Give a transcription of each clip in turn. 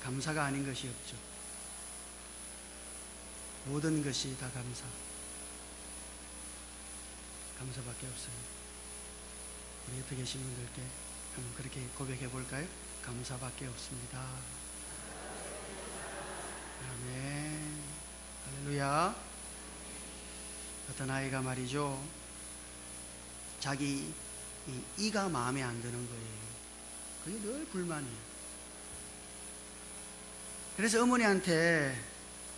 감사가 아닌 것이 없죠. 모든 것이 다 감사밖에 없어요. 우리 옆에 계신 분들께 한번 그렇게 고백해 볼까요? 감사밖에 없습니다. 아멘. 할렐루야. 어떤 아이가 말이죠, 자기 이가 마음에 안 드는 거예요. 그게 늘 불만이에요. 그래서 어머니한테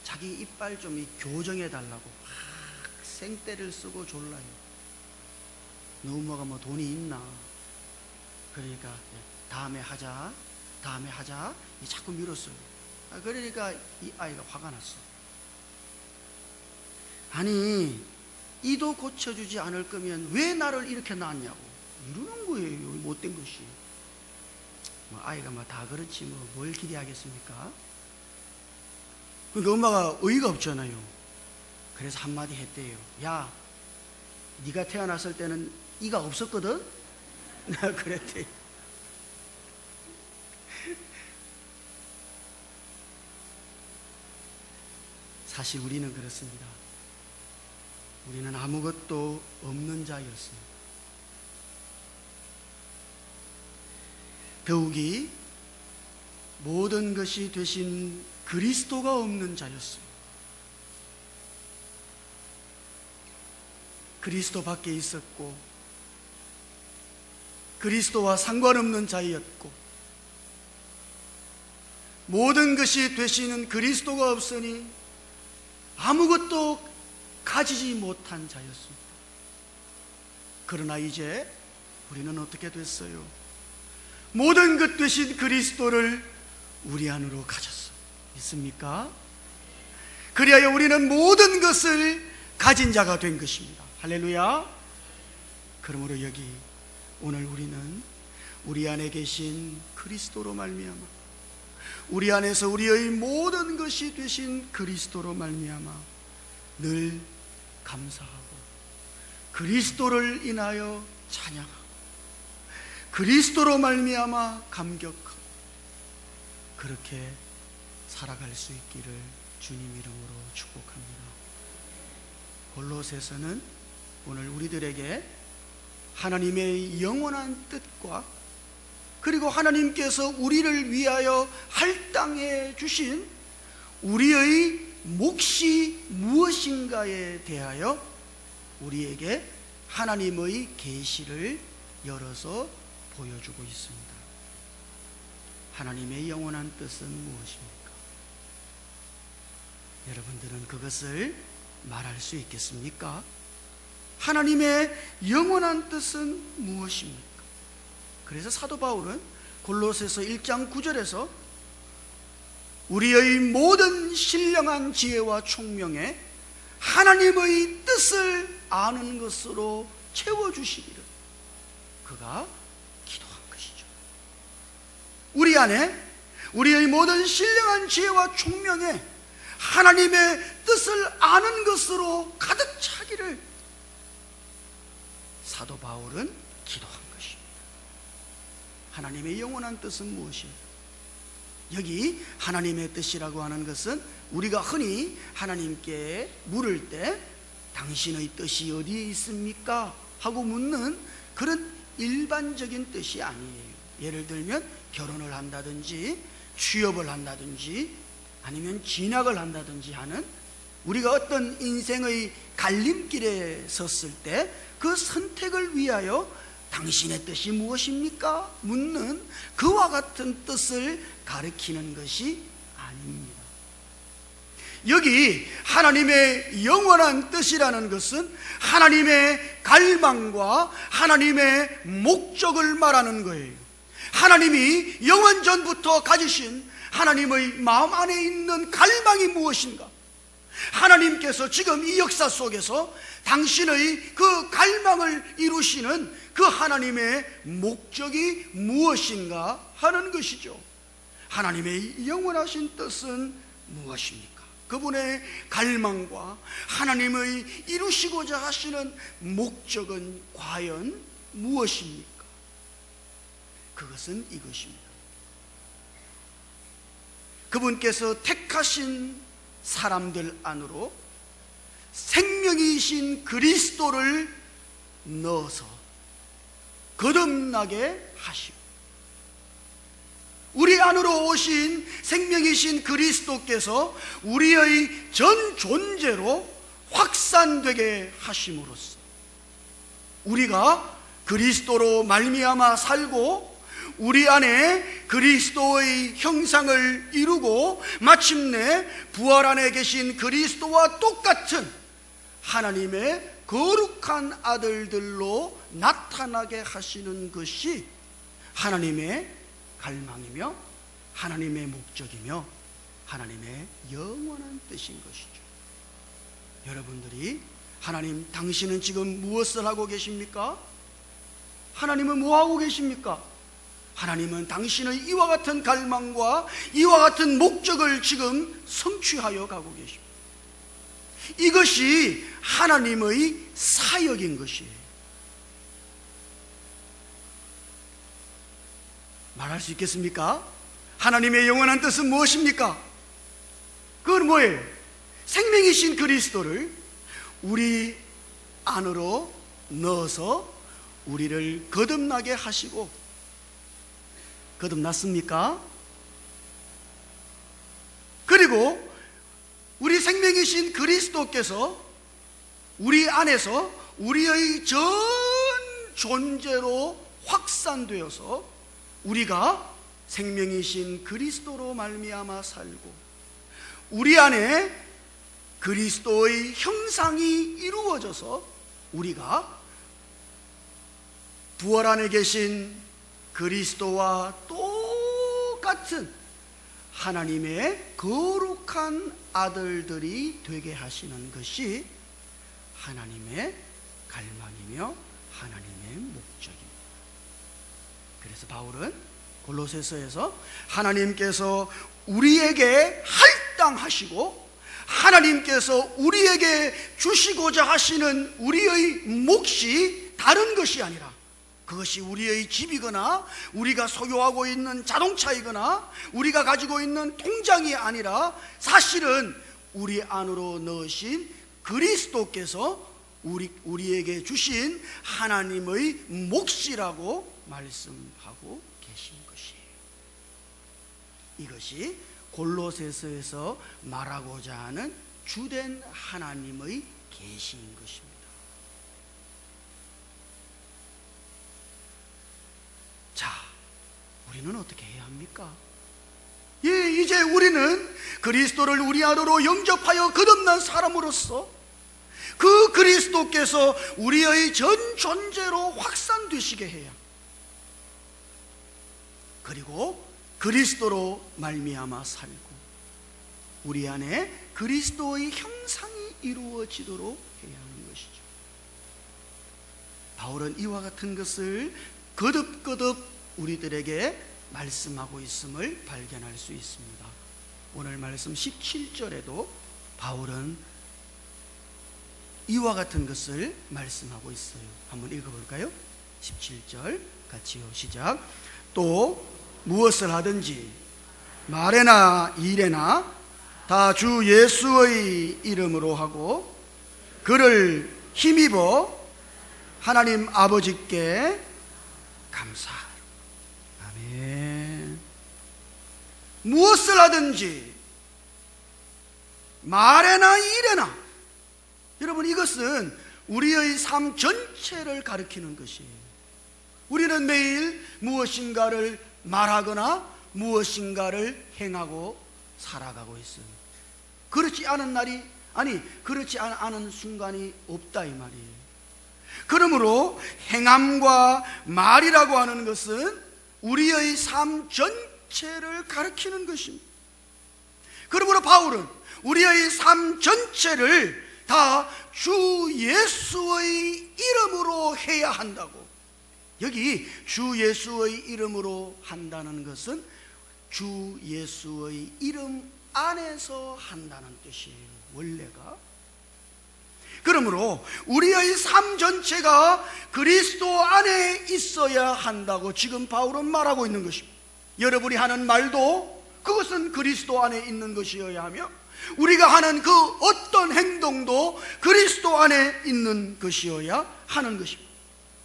자기 이빨 좀 교정해 달라고 막 생떼를 쓰고 졸라요. 너 엄마가 뭐 돈이 있나? 그러니까 다음에 하자 자꾸 미뤘어요. 그러니까 이 아이가 화가 났어. 아니, 이도 고쳐주지 않을 거면 왜 나를 이렇게 낳았냐고 이러는 거예요. 못된 것이. 뭐 아이가 뭐 다 그렇지 뭘 기대하겠습니까? 그러니까 엄마가 어이가 없잖아요. 그래서 한마디 했대요. 야, 네가 태어났을 때는 이가 없었거든? 그랬대요. 사실 우리는 그렇습니다. 우리는 아무것도 없는 자였습니다. 더욱이 모든 것이 되신 그리스도가 없는 자였어요. 그리스도 밖에 있었고 그리스도와 상관없는 자였고 모든 것이 되시는 그리스도가 없으니 아무것도 가지지 못한 자였습니다. 그러나 이제 우리는 어떻게 됐어요? 모든 것 되신 그리스도를 우리 안으로 가졌어. 믿습니까? 그리하여 우리는 모든 것을 가진 자가 된 것입니다. 할렐루야. 그러므로 여기 오늘 우리는 우리 안에 계신 그리스도로 말미암아, 우리 안에서 우리의 모든 것이 되신 그리스도로 말미암아 늘 감사하고 그리스도를 인하여 찬양하고 그리스도로 말미암아 감격하고 그렇게 살아갈 수 있기를 주님 이름으로 축복합니다. 골로새서는 오늘 우리들에게 하나님의 영원한 뜻과 그리고 하나님께서 우리를 위하여 할당해 주신 우리의 몫이 무엇인가에 대하여 우리에게 하나님의 계시를 열어서 보여주고 있습니다. 하나님의 영원한 뜻은 무엇입니까? 여러분들은 그것을 말할 수 있겠습니까? 하나님의 영원한 뜻은 무엇입니까? 그래서 사도 바울은 골로새서 1장 9절에서 우리의 모든 신령한 지혜와 총명에 하나님의 뜻을 아는 것으로 채워주시기를 그가 기도한 것이죠. 우리 안에 우리의 모든 신령한 지혜와 총명에 하나님의 뜻을 아는 것으로 가득 차기를 사도 바울은 기도한 것입니다. 하나님의 영원한 뜻은 무엇입니까? 여기 하나님의 뜻이라고 하는 것은 우리가 흔히 하나님께 물을 때 당신의 뜻이 어디에 있습니까? 하고 묻는 그런 일반적인 뜻이 아니에요. 예를 들면 결혼을 한다든지 취업을 한다든지 아니면 진학을 한다든지 하는 우리가 어떤 인생의 갈림길에 섰을 때 그 선택을 위하여 당신의 뜻이 무엇입니까? 묻는 그와 같은 뜻을 가리키는 것이 아닙니다. 여기 하나님의 영원한 뜻이라는 것은 하나님의 갈망과 하나님의 목적을 말하는 거예요. 하나님이 영원 전부터 가지신 하나님의 마음 안에 있는 갈망이 무엇인가? 하나님께서 지금 이 역사 속에서 당신의 그 갈망을 이루시는 그 하나님의 목적이 무엇인가 하는 것이죠. 하나님의 영원하신 뜻은 무엇입니까? 그분의 갈망과 하나님의 이루시고자 하시는 목적은 과연 무엇입니까? 그것은 이것입니다. 그분께서 택하신 사람들 안으로 생명이신 그리스도를 넣어서 거듭나게 하시고, 우리 안으로 오신 생명이신 그리스도께서 우리의 전 존재로 확산되게 하심으로써 우리가 그리스도로 말미암아 살고 우리 안에 그리스도의 형상을 이루고 마침내 부활 안에 계신 그리스도와 똑같은 하나님의 거룩한 아들들로 나타나게 하시는 것이 하나님의 갈망이며 하나님의 목적이며 하나님의 영원한 뜻인 것이죠. 여러분들이 하나님, 당신은 지금 무엇을 하고 계십니까? 하나님은 뭐 하고 계십니까? 하나님은 당신의 이와 같은 갈망과 이와 같은 목적을 지금 성취하여 가고 계십니다. 이것이 하나님의 사역인 것이에요. 말할 수 있겠습니까? 하나님의 영원한 뜻은 무엇입니까? 그건 뭐예요? 생명이신 그리스도를 우리 안으로 넣어서 우리를 거듭나게 하시고, 거듭났습니까? 그리고 우리 생명이신 그리스도께서 우리 안에서 우리의 전 존재로 확산되어서 우리가 생명이신 그리스도로 말미암아 살고 우리 안에 그리스도의 형상이 이루어져서 우리가 부활 안에 계신 그리스도와 똑같은 하나님의 거룩한 아들들이 되게 하시는 것이 하나님의 갈망이며 하나님의 목적입니다. 그래서 바울은 골로새서에서 하나님께서 우리에게 할당하시고 하나님께서 우리에게 주시고자 하시는 우리의 몫이 다른 것이 아니라, 그것이 우리의 집이거나 우리가 소유하고 있는 자동차이거나 우리가 가지고 있는 통장이 아니라 사실은 우리 안으로 넣으신 그리스도께서 우리에게 주신 하나님의 몫이라고 말씀하고 계신 것이에요. 이것이 골로새서에서 말하고자 하는 주된 하나님의 계시인 것입니다. 자, 우리는 어떻게 해야 합니까? 이제 우리는 그리스도를 우리 안으로 영접하여 거듭난 사람으로서 그 그리스도께서 우리의 전 존재로 확산되시게 해야, 그리고 그리스도로 말미암아 살고 우리 안에 그리스도의 형상이 이루어지도록 해야 하는 것이죠. 바울은 이와 같은 것을 거듭거듭 우리들에게 말씀하고 있음을 발견할 수 있습니다. 오늘 말씀 17절에도 바울은 이와 같은 것을 말씀하고 있어요. 한번 읽어볼까요? 17절 같이요. 시작. 또 무엇을 하든지 말에나 일에나 다 주 예수의 이름으로 하고 그를 힘입어 하나님 아버지께 감사하라. 아멘. 무엇을 하든지 말에나 일에나, 여러분, 이것은 우리의 삶 전체를 가리키는 것이에요. 우리는 매일 무엇인가를 말하거나 무엇인가를 행하고 살아가고 있어요. 그렇지 않은 날이, 그렇지 않은 순간이 없다 이 말이에요. 그러므로 행함과 말이라고 하는 것은 우리의 삶 전체를 가리키는 것입니다. 그러므로 바울은 우리의 삶 전체를 다 주 예수의 이름으로 해야 한다고. 여기 주 예수의 이름으로 한다는 것은 주 예수의 이름 안에서 한다는 뜻이에요, 원래가. 그러므로 우리의 삶 전체가 그리스도 안에 있어야 한다고 지금 바울은 말하고 있는 것입니다. 여러분이 하는 말도 그것은 그리스도 안에 있는 것이어야 하며, 우리가 하는 그 어떤 행동도 그리스도 안에 있는 것이어야 하는 것입니다.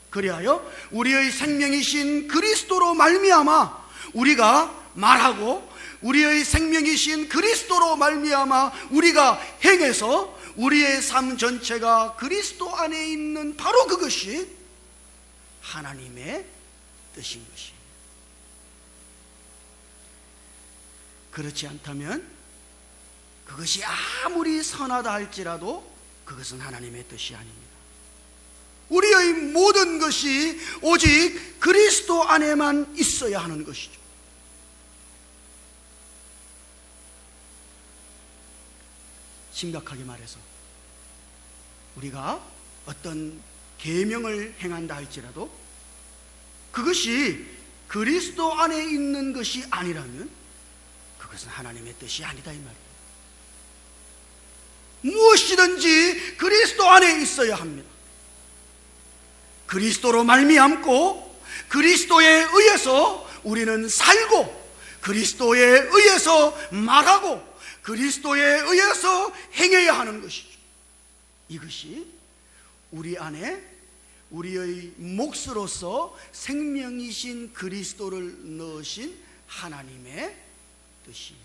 그리하여 우리의 생명이신 그리스도로 말미암아 우리가 말하고, 우리의 생명이신 그리스도로 말미암아 우리가 행해서 우리의 삶 전체가 그리스도 안에 있는 바로 그것이 하나님의 뜻인 것이에요. 그렇지 않다면 그것이 아무리 선하다 할지라도 그것은 하나님의 뜻이 아닙니다. 우리의 모든 것이 오직 그리스도 안에만 있어야 하는 것이죠. 심각하게 말해서 우리가 어떤 계명을 행한다 할지라도 그것이 그리스도 안에 있는 것이 아니라면 그것은 하나님의 뜻이 아니다 이 말이에요. 무엇이든지 그리스도 안에 있어야 합니다. 그리스도로 말미암고 그리스도에 의해서 우리는 살고, 그리스도에 의해서 말하고, 그리스도에 의해서 행해야 하는 것이죠. 이것이 우리 안에 우리의 몫으로서 생명이신 그리스도를 넣으신 하나님의 뜻이에요.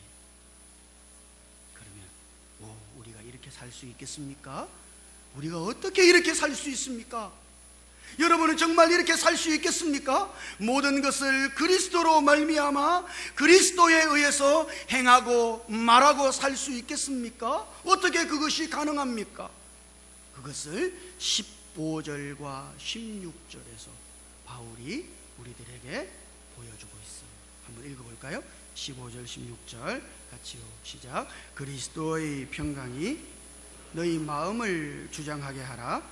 그러면 우리가 이렇게 살 수 있겠습니까? 우리가 어떻게 이렇게 살 수 있습니까? 여러분은 정말 이렇게 살 수 있겠습니까? 모든 것을 그리스도로 말미암아 그리스도에 의해서 행하고 말하고 살 수 있겠습니까? 어떻게 그것이 가능합니까? 그것을 15절과 16절에서 바울이 우리들에게 보여주고 있어요. 한번 읽어볼까요? 15절 16절 같이요. 시작. 그리스도의 평강이 너희 마음을 주장하게 하라.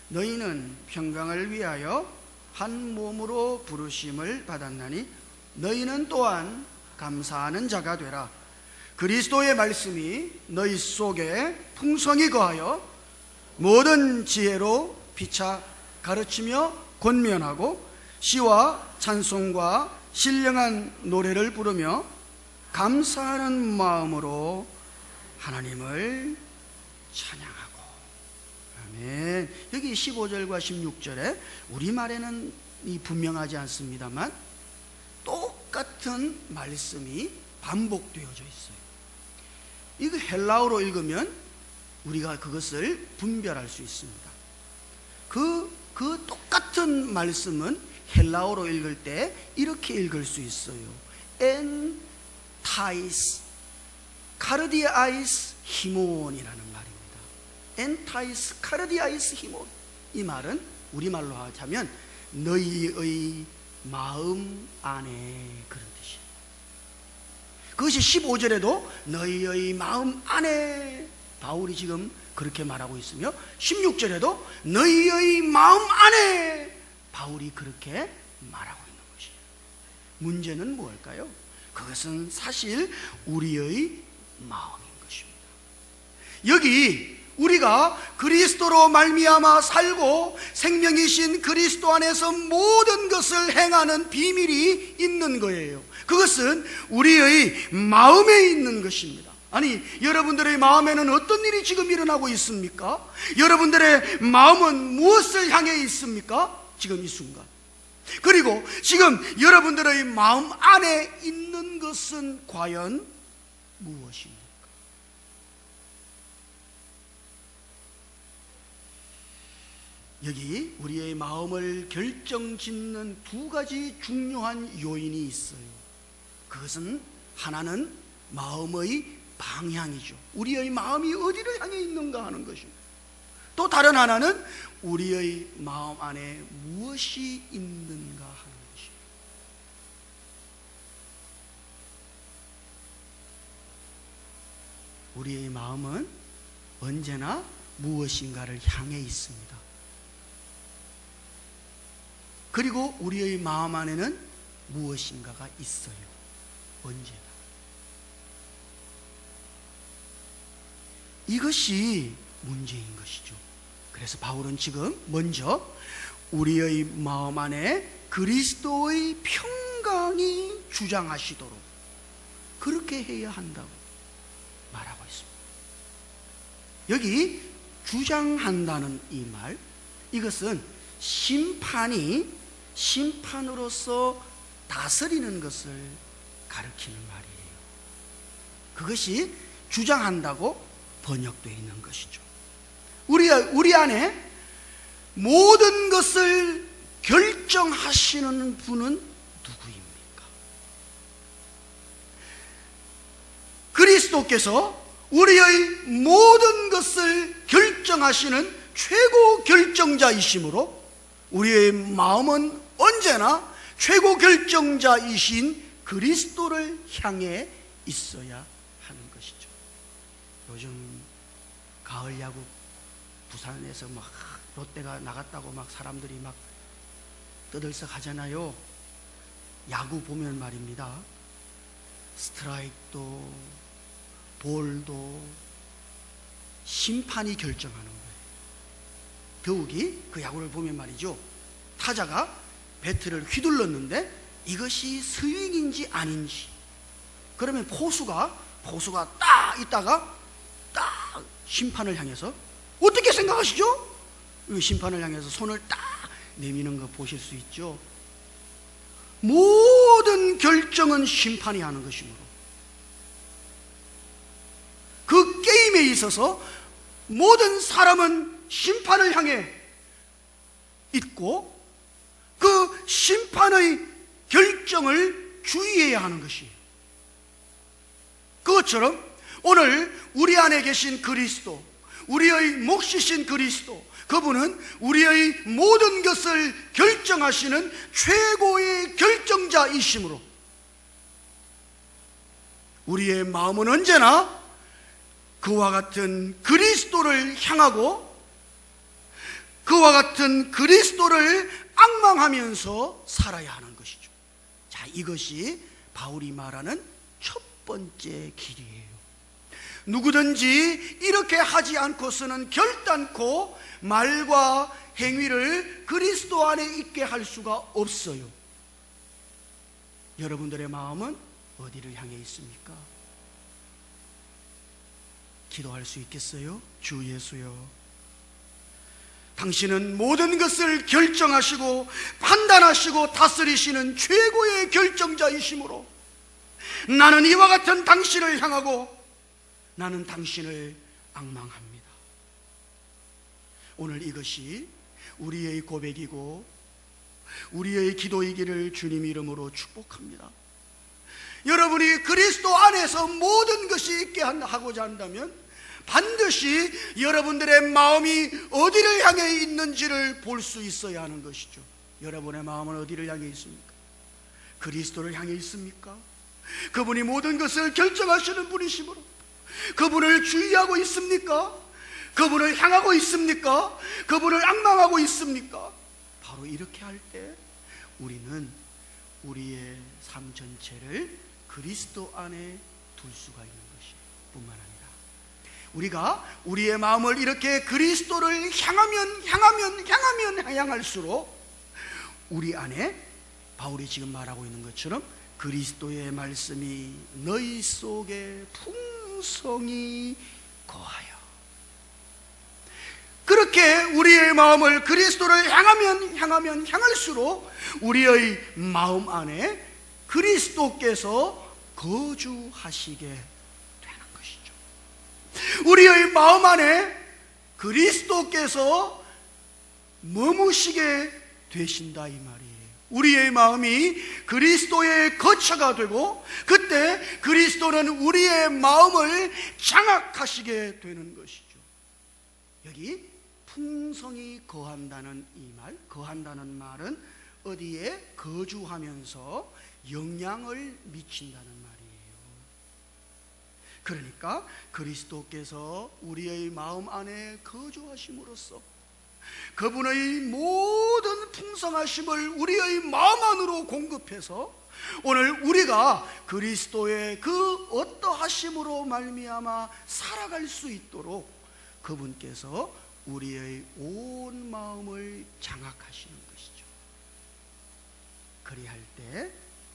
너희는 평강을 위하여 한 몸으로 부르심을 받았나니 너희는 또한 감사하는 자가 되라. 그리스도의 말씀이 너희 속에 풍성히 거하여 모든 지혜로 피차 가르치며 권면하고 시와 찬송과 신령한 노래를 부르며 감사하는 마음으로 하나님을 찬양하고. 아멘. 여기 15절과 16절에 우리말에는 분명하지 않습니다만 똑같은 말씀이 반복되어져 있어요. 이거 헬라어로 읽으면 우리가 그것을 분별할 수 있습니다. 그 똑같은 말씀은 헬라어로 읽을 때 이렇게 읽을 수 있어요. 엔타이스 카르디아이스 히몬이라는 말입니다. 엔타이스 카르디아이스 히몬. 이 말은 우리말로 하자면 너희의 마음 안에, 그런 뜻이에요. 그것이 15절에도 너희의 마음 안에 바울이 지금 그렇게 말하고 있으며 16절에도 너희의 마음 안에 바울이 그렇게 말하고 있는 것이에요. 문제는 무엇일까요? 그것은 사실 우리의 마음인 것입니다. 여기 우리가 그리스도로 말미암아 살고 생명이신 그리스도 안에서 모든 것을 행하는 비밀이 있는 거예요. 그것은 우리의 마음에 있는 것입니다. 아니, 여러분들의 마음에는 어떤 일이 지금 일어나고 있습니까? 여러분들의 마음은 무엇을 향해 있습니까? 지금 이 순간. 그리고 지금 여러분들의 마음 안에 있는 것은 과연 무엇입니까? 여기 우리의 마음을 결정짓는 두 가지 중요한 요인이 있어요. 그것은 하나는 마음의 방향이죠. 우리의 마음이 어디를 향해 있는가 하는 것입니다. 또 다른 하나는 우리의 마음 안에 무엇이 있는가 하는 것입니다. 우리의 마음은 언제나 무엇인가를 향해 있습니다. 그리고 우리의 마음 안에는 무엇인가가 있어요. 언제나. 이것이 문제인 것이죠. 그래서 바울은 지금 먼저 우리의 마음 안에 그리스도의 평강이 주장하시도록, 그렇게 해야 한다고 말하고 있습니다. 여기 주장한다는 이 말, 이것은 심판으로서 다스리는 것을 가리키는 말이에요. 그것이 주장한다고 번역되어 있는 것이죠. 우리 안에 모든 것을 결정하시는 분은 누구입니까? 그리스도께서 우리의 모든 것을 결정하시는 최고 결정자이시므로 우리의 마음은 언제나 최고 결정자이신 그리스도를 향해 있어야 하는 것이죠. 요즘 가을 야구 부산에서 막 롯데가 나갔다고 막 사람들이 막 떠들썩 하잖아요. 야구 보면 말입니다, 스트라이크도 볼도 심판이 결정하는 거예요. 더욱이 그 야구를 보면 말이죠, 타자가 배트를 휘둘렀는데 이것이 스윙인지 아닌지, 그러면 포수가 딱 있다가 딱 심판을 향해서, 어떻게 생각하시죠? 심판을 향해서 손을 딱 내미는 거 보실 수 있죠. 모든 결정은 심판이 하는 것이므로 그 게임에 있어서 모든 사람은 심판을 향해 있고 그 심판의 결정을 주의해야 하는 것이에요. 그것처럼 오늘 우리 안에 계신 그리스도, 우리의 몫이신 그리스도, 그분은 우리의 모든 것을 결정하시는 최고의 결정자이시므로 우리의 마음은 언제나 그와 같은 그리스도를 향하고 그와 같은 그리스도를 앙망하면서 살아야 하는 것이죠. 자, 이것이 바울이 말하는 첫 번째 길이에요. 누구든지 이렇게 하지 않고서는 결단코 말과 행위를 그리스도 안에 있게 할 수가 없어요. 여러분들의 마음은 어디를 향해 있습니까? 기도할 수 있겠어요? 주 예수여, 당신은 모든 것을 결정하시고 판단하시고 다스리시는 최고의 결정자이시므로 나는 이와 같은 당신을 향하고 나는 당신을 앙망합니다. 오늘 이것이 우리의 고백이고 우리의 기도이기를 주님 이름으로 축복합니다. 여러분이 그리스도 안에서 모든 것이 있게 하고자 한다면 반드시 여러분들의 마음이 어디를 향해 있는지를 볼 수 있어야 하는 것이죠. 여러분의 마음은 어디를 향해 있습니까? 그리스도를 향해 있습니까? 그분이 모든 것을 결정하시는 분이시므로 그분을 주의하고 있습니까? 그분을 향하고 있습니까? 그분을 앙망하고 있습니까? 바로 이렇게 할 때 우리는 우리의 삶 전체를 그리스도 안에 둘 수가 있는 것이 뿐만 아니라 우리가 우리의 마음을 이렇게 그리스도를 향할수록 우리 안에 바울이 지금 말하고 있는 것처럼 그리스도의 말씀이 너희 속에 풍성히 거하여, 그렇게 우리의 마음을 그리스도를 향할수록 우리의 마음 안에 그리스도께서 거주하시게 되는 것이죠. 우리의 마음 안에 그리스도께서 머무시게 되신다 이 말이에요. 우리의 마음이 그리스도의 거처가 되고 그때 그리스도는 우리의 마음을 장악하시게 되는 것이죠. 여기 풍성히 거한다는 이 말, 거한다는 말은 어디에 거주하면서 영향을 미친다는 말이에요. 그러니까 그리스도께서 우리의 마음 안에 거주하심으로써 그분의 모든 풍성하심을 우리의 마음 안으로 공급해서 오늘 우리가 그리스도의 그 어떠하심으로 말미암아 살아갈 수 있도록 그분께서 우리의 온 마음을 장악하시는 것이죠. 그리할 때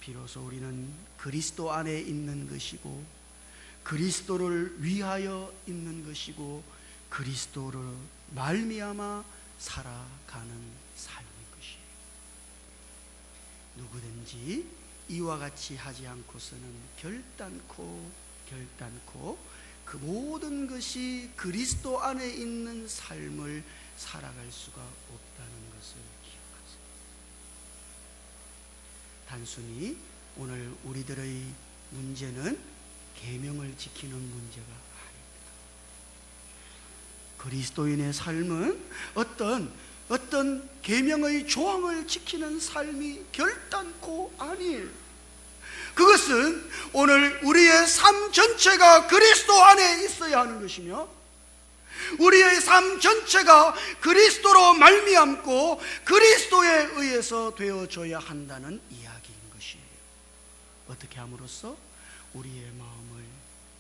비로소 우리는 그리스도 안에 있는 것이고 그리스도를 위하여 있는 것이고 그리스도를 말미암아 살아가는 삶인 것이에요. 누구든지 이와 같이 하지 않고서는 결단코 그 모든 것이 그리스도 안에 있는 삶을 살아갈 수가 없다는 것을 기억하세요. 단순히 오늘 우리들의 문제는 계명을 지키는 문제가 아닙니다. 그리스도인의 삶은 어떤 계명의 조항을 지키는 삶이 결단코 아니에요. 그것은 오늘 우리의 삶 전체가 그리스도 안에 있어야 하는 것이며 우리의 삶 전체가 그리스도로 말미암고 그리스도에 의해서 되어져야 한다는 이야기인 것이에요. 어떻게 함으로써? 우리의 마음을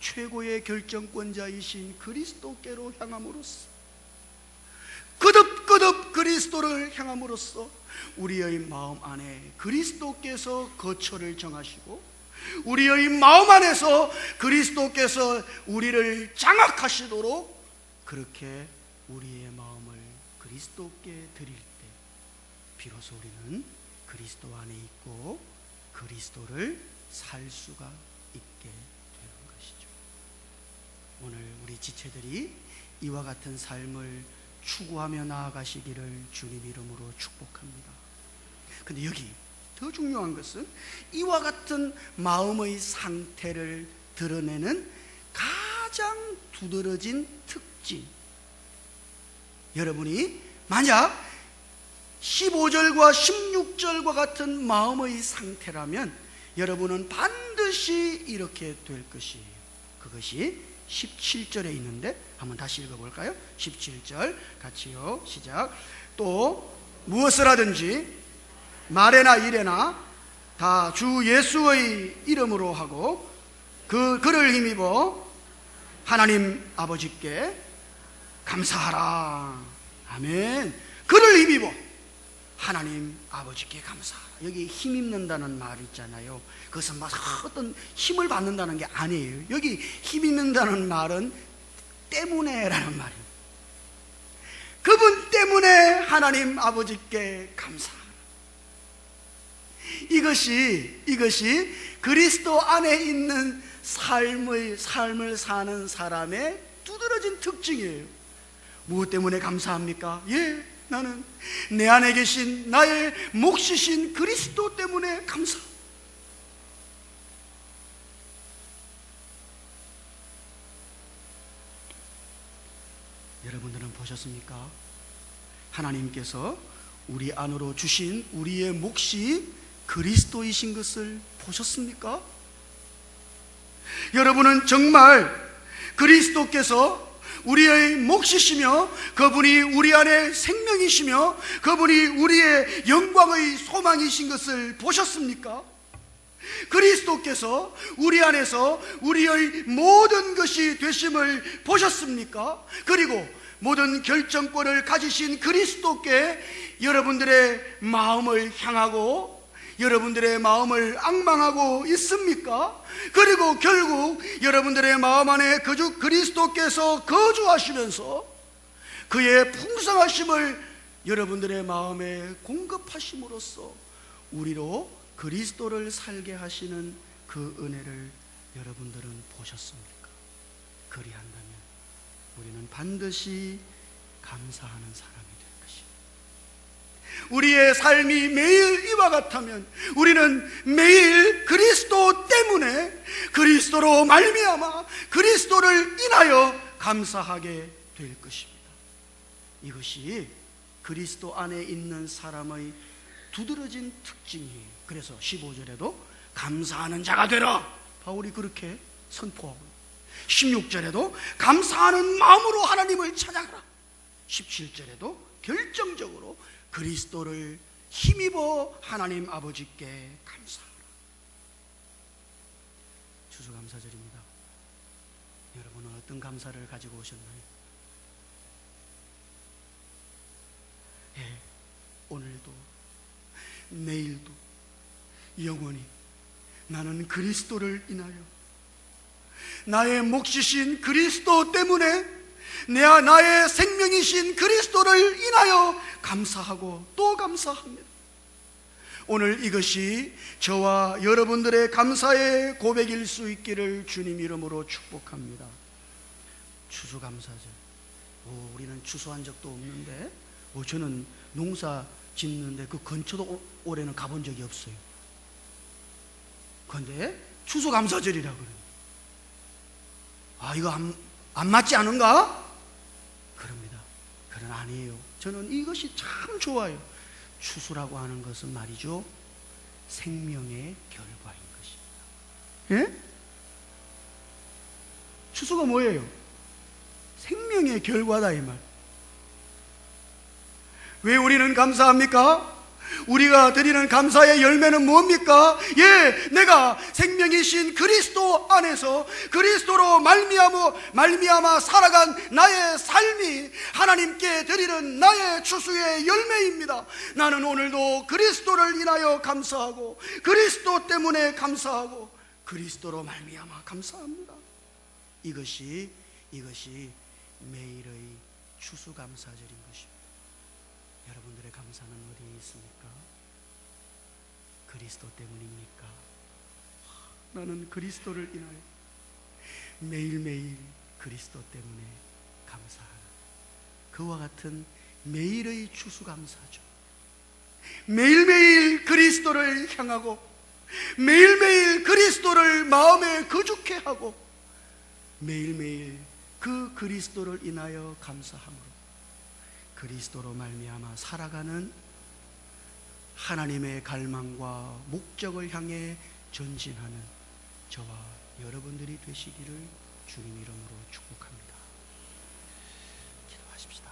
최고의 결정권자이신 그리스도께로 향함으로써, 거듭 그리스도를 향함으로써 우리의 마음 안에 그리스도께서 거처를 정하시고 우리의 마음 안에서 그리스도께서 우리를 장악하시도록 그렇게 우리의 마음을 그리스도께 드릴 때 비로소 우리는 그리스도 안에 있고 그리스도를 살 수가 있게 되는 것이죠. 오늘 우리 지체들이 이와 같은 삶을 추구하며 나아가시기를 주님 이름으로 축복합니다. 근데 여기 더 중요한 것은 이와 같은 마음의 상태를 드러내는 가장 두드러진 특징. 여러분이 만약 15절과 16절과 같은 마음의 상태라면 여러분은 반드시 이렇게 될 것이에요. 그것이 17절에 있는데 한번 다시 읽어볼까요? 17절 같이요. 시작. 또 무엇을 하든지 말에나 일에나 다 주 예수의 이름으로 하고 그를 힘입어 하나님 아버지께 감사하라. 아멘. 그를 힘입어 하나님 아버지께 감사하라. 여기 힘입는다는 말 있잖아요. 그것은 막 어떤 힘을 받는다는 게 아니에요. 여기 힘입는다는 말은 때문에라는 말이에요. 그분 때문에 하나님 아버지께 감사하라. 이것이 그리스도 안에 있는 삶을 사는 사람의 두드러진 특징이에요. 무엇 때문에 감사합니까? 나는 내 안에 계신 나의 몫이신 그리스도 때문에 감사. 여러분들은 보셨습니까? 하나님께서 우리 안으로 주신 우리의 몫이 그리스도이신 것을 보셨습니까? 여러분은 정말 그리스도께서 우리의 몫이시며 그분이 우리 안에 생명이시며 그분이 우리의 영광의 소망이신 것을 보셨습니까? 그리스도께서 우리 안에서 우리의 모든 것이 되심을 보셨습니까? 그리고 모든 결정권을 가지신 그리스도께 여러분들의 마음을 향하고 여러분들의 마음을 앙망하고 있습니까? 그리고 결국 여러분들의 마음 안에 그리스도께서 거주하시면서 그의 풍성하심을 여러분들의 마음에 공급하심으로써 우리로 그리스도를 살게 하시는 그 은혜를 여러분들은 보셨습니까? 그리한다면 우리는 반드시 감사하는 사람이 될 것입니다. 우리의 삶이 매일 이와 같다면 우리는 매일 그리스도 때문에 그리스도로 말미암아 그리스도를 인하여 감사하게 될 것입니다. 이것이 그리스도 안에 있는 사람의 두드러진 특징이에요. 그래서 15절에도 감사하는 자가 되라, 바울이 그렇게 선포하고 16절에도 감사하는 마음으로 하나님을 찬양하라, 17절에도 결정적으로 그리스도를 힘입어 하나님 아버지께 감사하라. 추수감사절입니다. 여러분은 어떤 감사를 가지고 오셨나요? 오늘도 내일도 영원히 나는 그리스도를 인하여, 나의 몫이신 그리스도 때문에, 나의 생명이신 그리스도를 인하여 감사하고 또 감사합니다. 오늘 이것이 저와 여러분들의 감사의 고백일 수 있기를 주님 이름으로 축복합니다. 추수감사절. 우리는 추수한 적도 없는데, 저는 농사 짓는데 그 근처도 올해는 가본 적이 없어요. 그런데 추수감사절이라 그래요. 이거 안 맞지 않은가? 그럽니다. 그건 아니에요. 저는 이것이 참 좋아요. 추수라고 하는 것은 말이죠, 생명의 결과인 것입니다. 예? 추수가 뭐예요? 생명의 결과다 이 말. 왜 우리는 감사합니까? 우리가 드리는 감사의 열매는 뭡니까? 내가 생명이신 그리스도 안에서 그리스도로 말미암아 살아간 나의 삶이 하나님께 드리는 나의 추수의 열매입니다. 나는 오늘도 그리스도를 인하여 감사하고, 그리스도 때문에 감사하고, 그리스도로 말미암아 감사합니다. 이것이 매일의 추수감사절인 것입니다. 여러분들의 감사는 어디에 있습니까? 그리스도 때문입니까? 나는 그리스도를 인하여 매일매일 그리스도 때문에 감사하는, 그와 같은 매일의 추수감사죠. 매일매일 그리스도를 향하고, 매일매일 그리스도를 마음에 거주케 하고, 매일매일 그 그리스도를 인하여 감사함으로 그리스도로 말미암아 살아가는 하나님의 갈망과 목적을 향해 전진하는 저와 여러분들이 되시기를 주님 이름으로 축복합니다. 기도하십시다.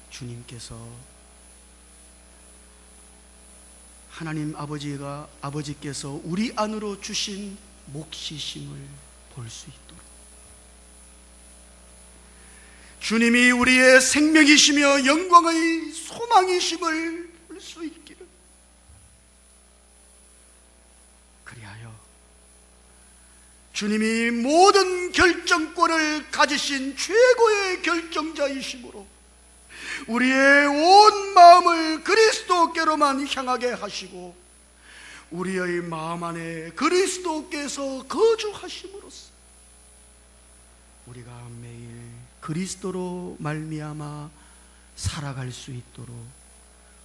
주님께서 하나님 아버지께서 우리 안으로 주신 몫이심을 볼 수 있도록, 주님이 우리의 생명이시며 영광의 소망이심을 볼 수 있기를, 그리하여 주님이 모든 결정권을 가지신 최고의 결정자이심으로 우리의 온 마음을 그리스도께로만 향하게 하시고, 우리의 마음 안에 그리스도께서 거주하심으로써 우리가 매일 그리스도로 말미암아 살아갈 수 있도록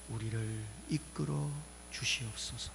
우리를 이끌어 주시옵소서.